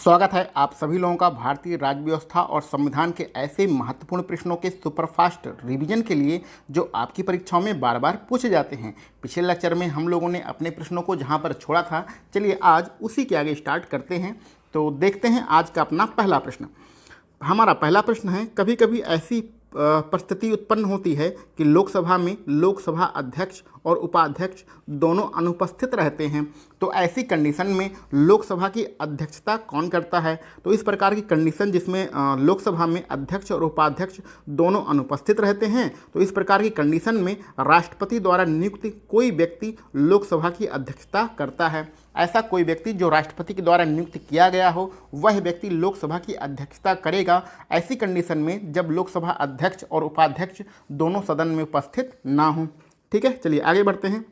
स्वागत है आप सभी लोगों का भारतीय राज्य व्यवस्था और संविधान के ऐसे महत्वपूर्ण प्रश्नों के सुपरफास्ट रिवीजन के लिए जो आपकी परीक्षाओं में बार बार पूछे जाते हैं। पिछले लेक्चर में हम लोगों ने अपने प्रश्नों को जहां पर छोड़ा था, चलिए आज उसी के आगे स्टार्ट करते हैं। तो देखते हैं आज का अपना पहला प्रश्न। हमारा पहला प्रश्न है, कभी कभी ऐसी परिस्थिति उत्पन्न होती है कि लोकसभा में लोकसभा अध्यक्ष और उपाध्यक्ष दोनों अनुपस्थित रहते हैं, तो ऐसी कंडीशन में लोकसभा की अध्यक्षता कौन करता है। तो इस प्रकार की कंडीशन जिसमें लोकसभा में अध्यक्ष और उपाध्यक्ष दोनों अनुपस्थित रहते हैं, तो इस प्रकार की कंडीशन में राष्ट्रपति द्वारा नियुक्त कोई व्यक्ति लोकसभा की अध्यक्षता करता है। ऐसा कोई व्यक्ति जो राष्ट्रपति के द्वारा नियुक्त किया गया हो वह व्यक्ति लोकसभा की अध्यक्षता करेगा, ऐसी कंडीशन में जब लोकसभा अध्यक्ष और उपाध्यक्ष दोनों सदन में उपस्थित ना हों। ठीक है, चलिए आगे बढ़ते हैं।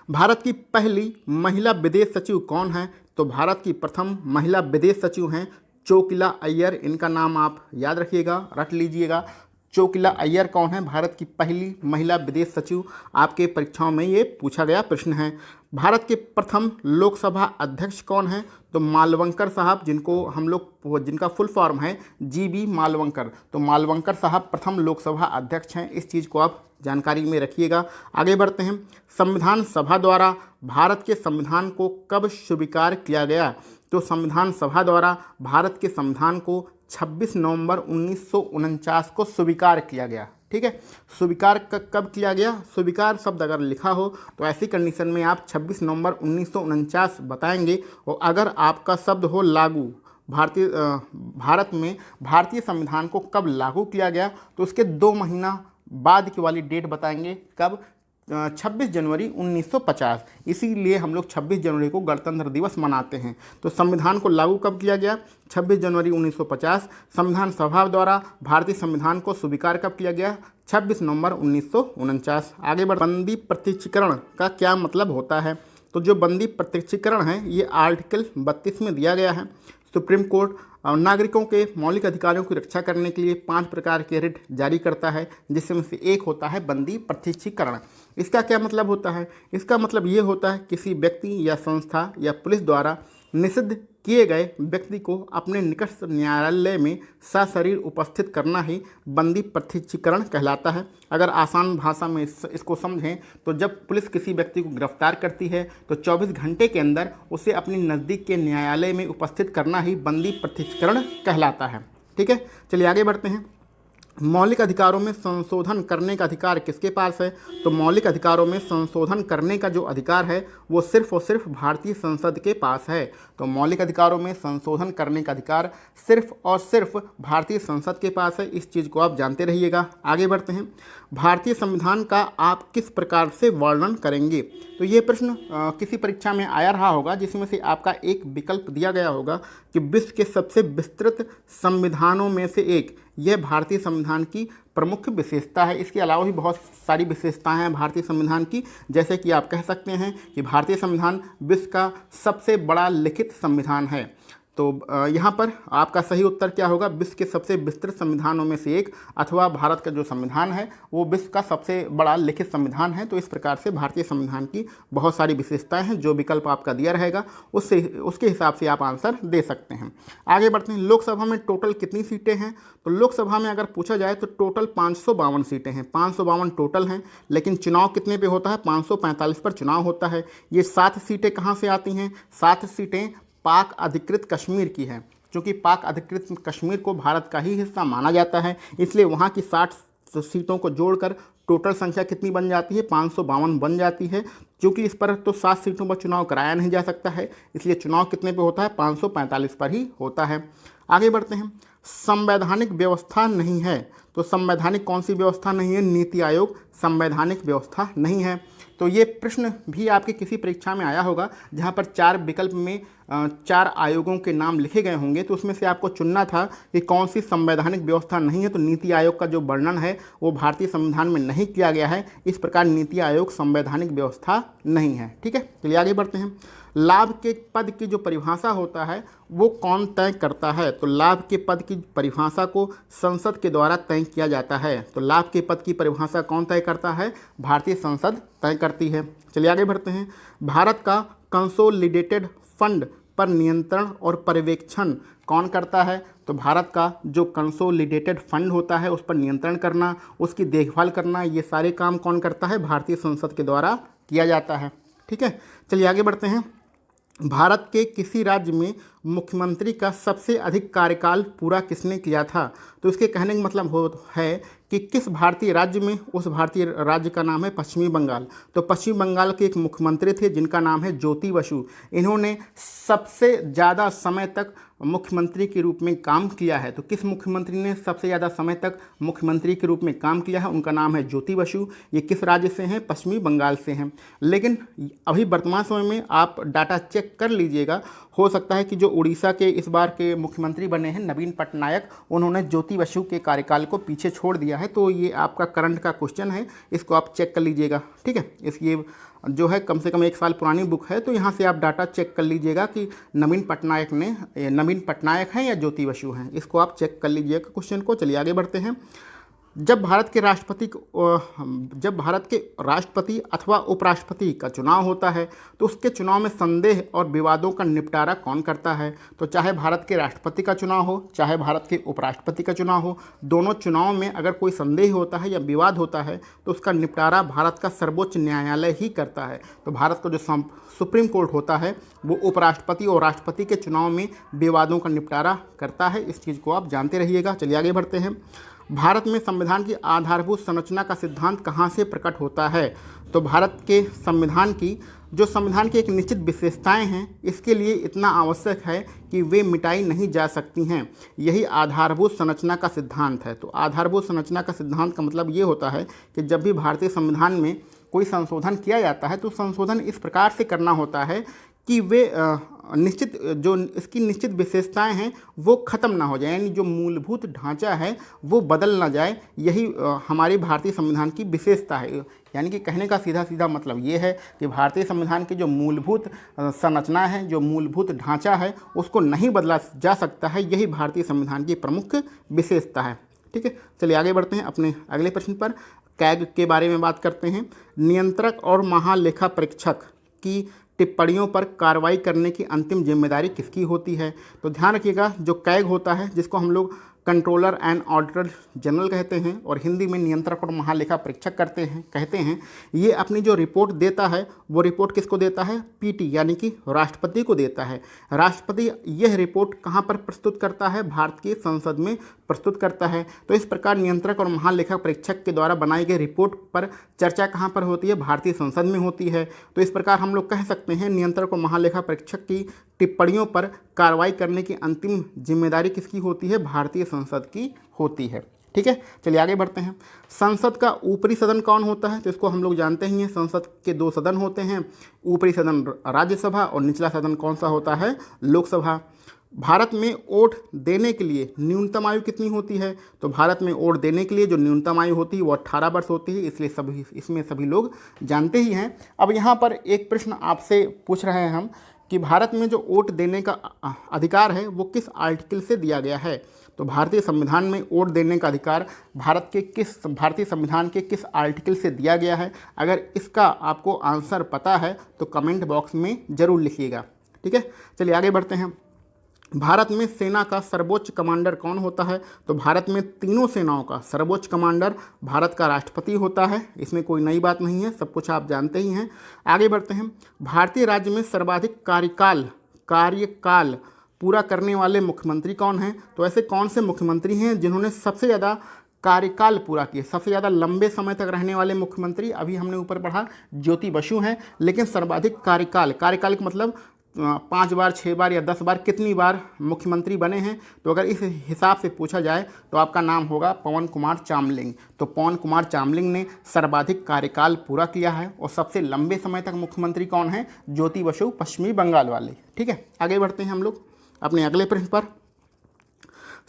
भारत की पहली महिला विदेश सचिव कौन है। तो भारत की प्रथम महिला विदेश सचिव हैं चोकिला अय्यर। इनका नाम आप याद रखिएगा, रट लीजिएगा। चोकिला अय्यर कौन है, भारत की पहली महिला विदेश सचिव। आपके परीक्षाओं में ये पूछा गया प्रश्न है। भारत के प्रथम लोकसभा अध्यक्ष कौन है। तो मालवंकर साहब, जिनका फुल फॉर्म है जीबी मालवंकर। तो मालवंकर साहब प्रथम लोकसभा अध्यक्ष हैं, इस चीज़ को आप जानकारी में रखिएगा। आगे बढ़ते हैं। संविधान सभा द्वारा भारत के संविधान को कब स्वीकार किया गया। तो संविधान सभा द्वारा भारत के संविधान को 26 नवंबर 1949 को स्वीकार किया गया। ठीक है, स्वीकार कब किया गया। स्वीकार शब्द अगर लिखा हो तो ऐसी कंडीशन में आप 26 नवंबर 1949 बताएंगे। और अगर आपका शब्द हो लागू, भारत में भारतीय संविधान को कब लागू किया गया, तो उसके 2 महीना बाद की वाली डेट बताएंगे, कब 26 जनवरी 1950। इसीलिए हम लोग 26 जनवरी को गणतंत्र दिवस मनाते हैं। तो संविधान को लागू कब किया गया, 26 जनवरी 1950। संविधान सभा द्वारा भारतीय संविधान को स्वीकार कब किया गया, 26 नवंबर 1949। आगे बढ़, बंदी प्रत्यक्षीकरण का क्या मतलब होता है। तो जो बंदी प्रत्यक्षीकरण है ये आर्टिकल 32 में दिया गया है। सुप्रीम कोर्ट नागरिकों के मौलिक अधिकारों की रक्षा करने के लिए 5 प्रकार के रिट जारी करता है, जिसमें से एक होता है बंदी प्रत्यक्षीकरण। इसका क्या मतलब होता है। इसका मतलब ये होता है किसी व्यक्ति या संस्था या पुलिस द्वारा निषिद्ध किए गए व्यक्ति को अपने निकट न्यायालय में सशरीर उपस्थित करना ही बंदी प्रत्यक्षीकरण कहलाता है। अगर आसान भाषा में इसको समझें तो जब पुलिस किसी व्यक्ति को गिरफ्तार करती है तो 24 घंटे के अंदर उसे अपने नज़दीक के न्यायालय में उपस्थित करना ही बंदी प्रत्यक्षीकरण कहलाता है। ठीक है, चलिए आगे बढ़ते हैं। मौलिक अधिकारों में संशोधन करने का अधिकार किसके पास है। तो मौलिक अधिकारों में संशोधन करने का जो अधिकार है वो सिर्फ और सिर्फ भारतीय संसद के पास है। तो मौलिक अधिकारों में संशोधन करने का अधिकार सिर्फ और सिर्फ भारतीय संसद के पास है, इस चीज़ को आप जानते रहिएगा। आगे बढ़ते हैं। भारतीय संविधान का आप किस प्रकार से वर्णन करेंगे। तो ये प्रश्न किसी परीक्षा में आया रहा होगा, जिसमें से आपका एक विकल्प दिया गया होगा कि विश्व के सबसे विस्तृत संविधानों में से एक, यह भारतीय संविधान की प्रमुख विशेषता है। इसके अलावा भी बहुत सारी विशेषताएं हैं भारतीय संविधान की, जैसे कि आप कह सकते हैं कि भारतीय संविधान विश्व का सबसे बड़ा लिखित संविधान है। तो यहाँ पर आपका सही उत्तर क्या होगा, विश्व के सबसे विस्तृत संविधानों में से एक, अथवा भारत का जो संविधान है वो विश्व का सबसे बड़ा लिखित संविधान है। तो इस प्रकार से भारतीय संविधान की बहुत सारी विशेषताएं हैं। जो विकल्प आपका दिया रहेगा उसके हिसाब से आप आंसर दे सकते हैं। आगे बढ़ते हैं। लोकसभा में टोटल कितनी सीटें हैं। तो लोकसभा में अगर पूछा जाए तो टोटल 552 सीटें हैं, 552 टोटल हैं। लेकिन चुनाव कितने पे होता है, 545 पर चुनाव होता है। ये 7 सीटें कहाँ से आती हैं, 7 सीटें पाक अधिकृत कश्मीर की है। क्योंकि पाक अधिकृत कश्मीर को भारत का ही हिस्सा माना जाता है, इसलिए वहाँ की 60 सीटों को जोड़कर टोटल संख्या कितनी बन जाती है, 552 बन जाती है। क्योंकि इस पर तो 7 सीटों पर चुनाव कराया नहीं जा सकता है, इसलिए चुनाव कितने पे होता है, 545 पर ही होता है। आगे बढ़ते हैं। संवैधानिक व्यवस्था नहीं है। तो संवैधानिक कौन सी व्यवस्था नहीं है, नीति आयोग संवैधानिक व्यवस्था नहीं है। तो ये प्रश्न भी आपके किसी परीक्षा में आया होगा, जहाँ पर 4 विकल्प में 4 आयोगों के नाम लिखे गए होंगे, तो उसमें से आपको चुनना था कि कौन सी संवैधानिक व्यवस्था नहीं है। तो नीति आयोग का जो वर्णन है वो भारतीय संविधान में नहीं किया गया है, इस प्रकार नीति आयोग संवैधानिक व्यवस्था नहीं है। ठीक है, चलिए आगे बढ़ते हैं। लाभ के पद की जो परिभाषा होता है वो कौन तय करता है। तो लाभ के पद की परिभाषा को संसद के द्वारा तय किया जाता है। तो लाभ के पद की परिभाषा कौन तय करता है, भारतीय संसद तय करती है। चलिए आगे बढ़ते हैं। भारत का कंसोलिडेटेड फंड पर नियंत्रण और पर्यवेक्षण कौन करता है? तो भारत का जो कंसोलिडेटेड फंड होता है उस पर नियंत्रण करना, उसकी देखभाल करना, ये सारे काम कौन करता है? भारतीय संसद के द्वारा किया जाता है। ठीक है, चलिए आगे बढ़ते हैं। भारत के किसी राज्य में मुख्यमंत्री का सबसे अधिक कार्यकाल पूरा किसने किया था? तो इसके कहने का मतलब है कि किस भारतीय राज्य में, उस भारतीय राज्य का नाम है पश्चिमी बंगाल। तो पश्चिम बंगाल के एक मुख्यमंत्री थे जिनका नाम है ज्योति बसु। इन्होंने सबसे ज़्यादा समय तक मुख्यमंत्री के रूप में काम किया है। तो किस मुख्यमंत्री ने सबसे ज़्यादा समय तक मुख्यमंत्री के रूप में काम किया है? उनका नाम है ज्योति बसु। ये किस राज्य से हैं? पश्चिमी बंगाल से हैं। लेकिन अभी वर्तमान समय में आप डाटा चेक कर लीजिएगा, हो सकता है कि जो उड़ीसा के इस बार के मुख्यमंत्री बने हैं नवीन पटनायक, उन्होंने ज्योति बसु के कार्यकाल को पीछे छोड़ दिया है। तो ये आपका करंट का क्वेश्चन है, इसको आप चेक कर लीजिएगा। ठीक है, ये जो है कम से कम 1 साल पुरानी बुक है, तो यहाँ से आप डाटा चेक कर लीजिएगा कि नवीन पटनायक हैं या ज्योति बसु हैं, इसको आप चेक कर लीजिएगा क्वेश्चन को। चलिए आगे बढ़ते हैं। जब भारत के राष्ट्रपति अथवा उपराष्ट्रपति का चुनाव होता है तो उसके चुनाव में संदेह और विवादों का निपटारा कौन करता है? तो चाहे भारत के राष्ट्रपति का चुनाव हो, चाहे भारत के उपराष्ट्रपति का चुनाव हो, दोनों चुनाव में अगर कोई संदेह होता है या विवाद होता है तो उसका निपटारा भारत का सर्वोच्च न्यायालय ही करता है। तो भारत का जो सुप्रीम कोर्ट होता है वो उपराष्ट्रपति और राष्ट्रपति के चुनाव में विवादों का निपटारा करता है। इस चीज़ को आप जानते रहिएगा। चलिए आगे बढ़ते हैं। भारत में संविधान की आधारभूत संरचना का सिद्धांत कहाँ से प्रकट होता है? तो भारत के संविधान की एक निश्चित विशेषताएं हैं, इसके लिए इतना आवश्यक है कि वे मिटाई नहीं जा सकती हैं। यही आधारभूत संरचना का सिद्धांत है। तो आधारभूत संरचना का सिद्धांत का मतलब ये होता है कि जब भी भारतीय संविधान में कोई संशोधन किया जाता है तो संशोधन इस प्रकार से करना होता है कि वे इसकी निश्चित विशेषताएं हैं वो ख़त्म ना हो जाए, यानी जो मूलभूत ढांचा है वो बदल ना जाए। यही हमारे भारतीय संविधान की विशेषता है। यानी कि कहने का सीधा मतलब ये है कि भारतीय संविधान की जो मूलभूत संरचना है, जो मूलभूत ढांचा है, उसको नहीं बदला जा सकता है। यही भारतीय संविधान की प्रमुख विशेषता है। ठीक है, चलिए आगे बढ़ते हैं अपने अगले प्रश्न पर। कैग के बारे में बात करते हैं। नियंत्रक और महालेखा परीक्षक की टिप्पणियों पर कार्रवाई करने की अंतिम जिम्मेदारी किसकी होती है? तो ध्यान रखिएगा, जो कैग होता है जिसको हम लोग कंट्रोलर एंड ऑडिटर जनरल कहते हैं और हिंदी में नियंत्रक और महालेखा परीक्षक कहते हैं, ये अपनी जो रिपोर्ट देता है वो रिपोर्ट किसको देता है? पीटी यानी कि राष्ट्रपति को देता है। राष्ट्रपति यह रिपोर्ट कहाँ पर प्रस्तुत करता है? भारत की संसद में प्रस्तुत करता है। तो इस प्रकार नियंत्रक और महालेखा परीक्षक के द्वारा बनाई गई रिपोर्ट पर चर्चा कहाँ पर होती है? भारतीय संसद में होती है। तो इस प्रकार हम लोग कह सकते हैं नियंत्रक और महालेखा परीक्षक की टिप्पणियों पर कार्रवाई करने की अंतिम जिम्मेदारी किसकी होती है? भारतीय संसद की होती है। ठीक है, चलिए आगे बढ़ते हैं। संसद का ऊपरी सदन कौन होता है? तो इसको हम लोग जानते ही हैं, संसद के 2 सदन होते हैं, ऊपरी सदन राज्यसभा और निचला सदन कौन सा होता है? लोकसभा। भारत में वोट देने के लिए न्यूनतम आयु कितनी होती है? तो भारत में वोट देने के लिए जो न्यूनतम आयु होती है वो 18 वर्ष होती है, इसलिए इसमें सभी लोग जानते ही हैं। अब यहाँ पर एक प्रश्न आपसे पूछ रहे हैं हम कि भारत में जो वोट देने का अधिकार है वो किस आर्टिकल से दिया गया है? तो भारतीय संविधान में वोट देने का अधिकार भारतीय संविधान के किस आर्टिकल से दिया गया है? अगर इसका आपको आंसर पता है तो कमेंट बॉक्स में ज़रूर लिखिएगा। ठीक है, चलिए आगे बढ़ते हैं। भारत में सेना का सर्वोच्च कमांडर कौन होता है? तो भारत में तीनों सेनाओं का सर्वोच्च कमांडर भारत का राष्ट्रपति होता है। इसमें कोई नई बात नहीं है, सब कुछ आप जानते ही हैं। आगे बढ़ते हैं। भारतीय राज्य में सर्वाधिक कार्यकाल पूरा करने वाले मुख्यमंत्री कौन हैं? तो ऐसे कौन से मुख्यमंत्री हैं जिन्होंने सबसे ज़्यादा कार्यकाल पूरा किए? सबसे ज़्यादा लंबे समय तक रहने वाले मुख्यमंत्री अभी हमने ऊपर पढ़ा ज्योति बसु हैं, लेकिन सर्वाधिक कार्यकाल का मतलब 5 बार, 6 बार या 10 बार कितनी बार मुख्यमंत्री बने हैं? तो अगर इस हिसाब से पूछा जाए तो आपका नाम होगा पवन कुमार चामलिंग। तो पवन कुमार चामलिंग ने सर्वाधिक कार्यकाल पूरा किया है। और सबसे लंबे समय तक मुख्यमंत्री कौन है? ज्योति बसु, पश्चिमी बंगाल वाले। ठीक है, आगे बढ़ते हैं हम लोग अपने अगले प्रश्न पर।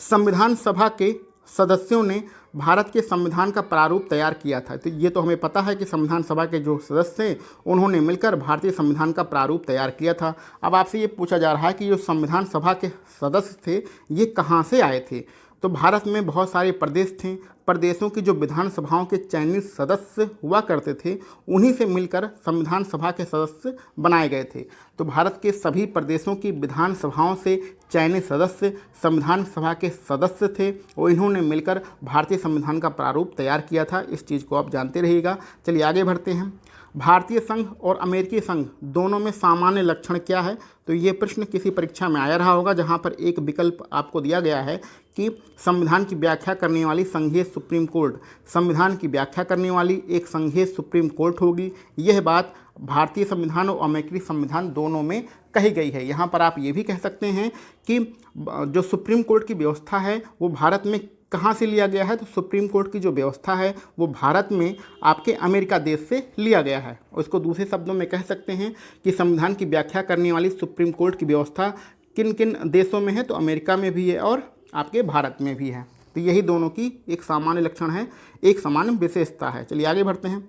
संविधान सभा के सदस्यों ने भारत के संविधान का प्रारूप तैयार किया था। तो ये तो हमें पता है कि संविधान सभा के जो सदस्य हैं उन्होंने मिलकर भारतीय संविधान का प्रारूप तैयार किया था। अब आपसे ये पूछा जा रहा है कि जो संविधान सभा के सदस्य थे ये कहाँ से आए थे? तो भारत में बहुत सारे प्रदेश थे, प्रदेशों की जो विधानसभाओं के चयनित सदस्य हुआ करते थे उन्हीं से मिलकर संविधान सभा के सदस्य बनाए गए थे। तो भारत के सभी प्रदेशों की विधानसभाओं से चयनित सदस्य संविधान सभा के सदस्य थे और इन्होंने मिलकर भारतीय संविधान का प्रारूप तैयार किया था। इस चीज़ को आप जानते रहिएगा। चलिए आगे बढ़ते हैं। भारतीय संघ और अमेरिकी संघ दोनों में सामान्य लक्षण क्या है? तो ये प्रश्न किसी परीक्षा में आया रहा होगा, जहाँ पर एक विकल्प आपको दिया गया है कि संविधान की व्याख्या करने वाली संघीय सुप्रीम कोर्ट, संविधान की व्याख्या करने वाली एक संघीय सुप्रीम कोर्ट होगी। यह बात भारतीय संविधान और अमेरिकी संविधान दोनों में कही गई है। यहाँ पर आप ये भी कह सकते हैं कि जो सुप्रीम कोर्ट की व्यवस्था है वो भारत में कहाँ से लिया गया है? तो सुप्रीम कोर्ट की जो व्यवस्था है वो भारत में आपके अमेरिका देश से लिया गया है। उसको दूसरे शब्दों में कह सकते हैं कि संविधान की व्याख्या करने वाली सुप्रीम कोर्ट की व्यवस्था किन किन देशों में है? तो अमेरिका में भी है और आपके भारत में भी है। तो यही दोनों की एक सामान्य लक्षण है, एक सामान्य विशेषता है। चलिए आगे बढ़ते हैं।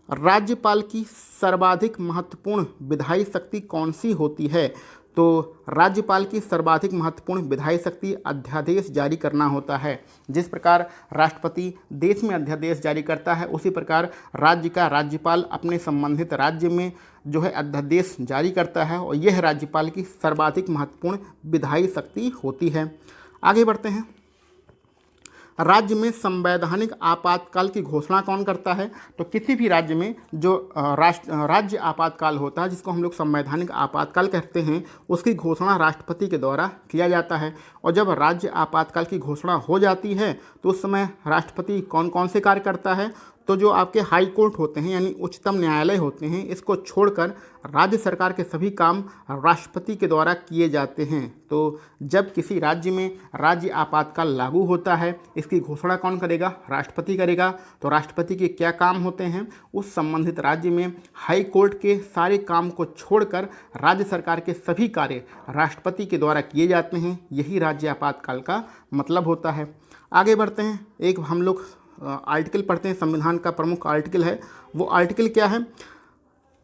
राज्यपाल की सर्वाधिक महत्वपूर्ण विधायी शक्ति कौन सी होती है? तो राज्यपाल की सर्वाधिक महत्वपूर्ण विधायी शक्ति अध्यादेश जारी करना होता है। जिस प्रकार राष्ट्रपति देश में अध्यादेश जारी करता है, उसी प्रकार राज्य का राज्यपाल अपने संबंधित राज्य में जो है अध्यादेश जारी करता है और यह राज्यपाल की सर्वाधिक महत्वपूर्ण विधायी शक्ति होती है। आगे बढ़ते हैं। राज्य में संवैधानिक आपातकाल की घोषणा कौन करता है? तो किसी भी राज्य में जो राज्य आपातकाल होता है, जिसको हम लोग संवैधानिक आपातकाल कहते हैं, उसकी घोषणा राष्ट्रपति के द्वारा किया जाता है। और जब राज्य आपातकाल की घोषणा हो जाती है तो उस समय राष्ट्रपति कौन कौन से कार्य करता है? तो जो आपके हाई कोर्ट होते हैं यानी उच्चतम न्यायालय होते हैं, इसको छोड़कर राज्य सरकार के सभी काम राष्ट्रपति के द्वारा किए जाते हैं। तो जब किसी राज्य में राज्य आपातकाल लागू होता है, इसकी घोषणा कौन करेगा? राष्ट्रपति करेगा। तो राष्ट्रपति के क्या काम होते हैं? उस संबंधित राज्य में हाई कोर्ट के सारे काम को छोड़कर राज्य सरकार के सभी कार्य राष्ट्रपति के द्वारा किए जाते हैं। यही राज्य आपातकाल का मतलब होता है। आगे बढ़ते हैं। एक हम लोग आर्टिकल पढ़ते हैं, संविधान का प्रमुख आर्टिकल है। वो आर्टिकल क्या है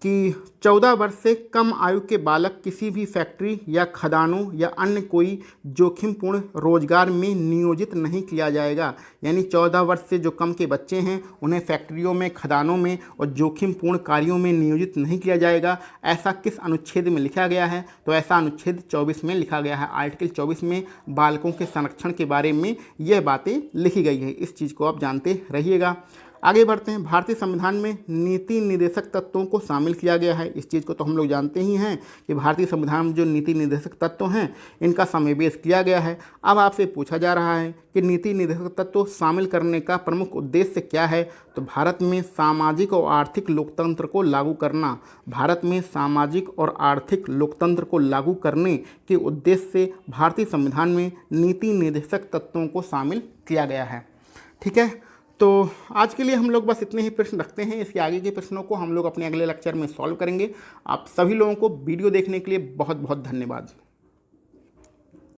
कि 14 वर्ष से कम आयु के बालक किसी भी फैक्ट्री या खदानों या अन्य कोई जोखिमपूर्ण रोजगार में नियोजित नहीं किया जाएगा। यानी 14 वर्ष से जो कम के बच्चे हैं उन्हें फैक्ट्रियों में, खदानों में और जोखिमपूर्ण कार्यों में नियोजित नहीं किया जाएगा। ऐसा किस अनुच्छेद में लिखा गया है? तो ऐसा अनुच्छेद 24 में लिखा गया है। आर्टिकल 24 में बालकों के संरक्षण के बारे में यह बातें लिखी गई है। इस चीज़ को आप जानते रहिएगा। आगे बढ़ते हैं। भारतीय संविधान में नीति निर्देशक तत्वों को शामिल किया गया है। इस चीज़ को तो हम लोग जानते ही हैं कि भारतीय संविधान में जो नीति निर्देशक तत्व हैं इनका समावेश किया गया है। अब आपसे पूछा जा रहा है कि नीति निर्देशक तत्व शामिल करने का प्रमुख उद्देश्य क्या है? तो भारत में सामाजिक और आर्थिक लोकतंत्र को लागू करना। भारत में सामाजिक और आर्थिक लोकतंत्र को लागू करने के उद्देश्य से भारतीय संविधान में नीति निर्देशक तत्वों को शामिल किया गया है। ठीक है, तो आज के लिए हम लोग बस इतने ही प्रश्न रखते हैं। इसके आगे के प्रश्नों को हम लोग अपने अगले लेक्चर में सॉल्व करेंगे। आप सभी लोगों को वीडियो देखने के लिए बहुत बहुत धन्यवाद।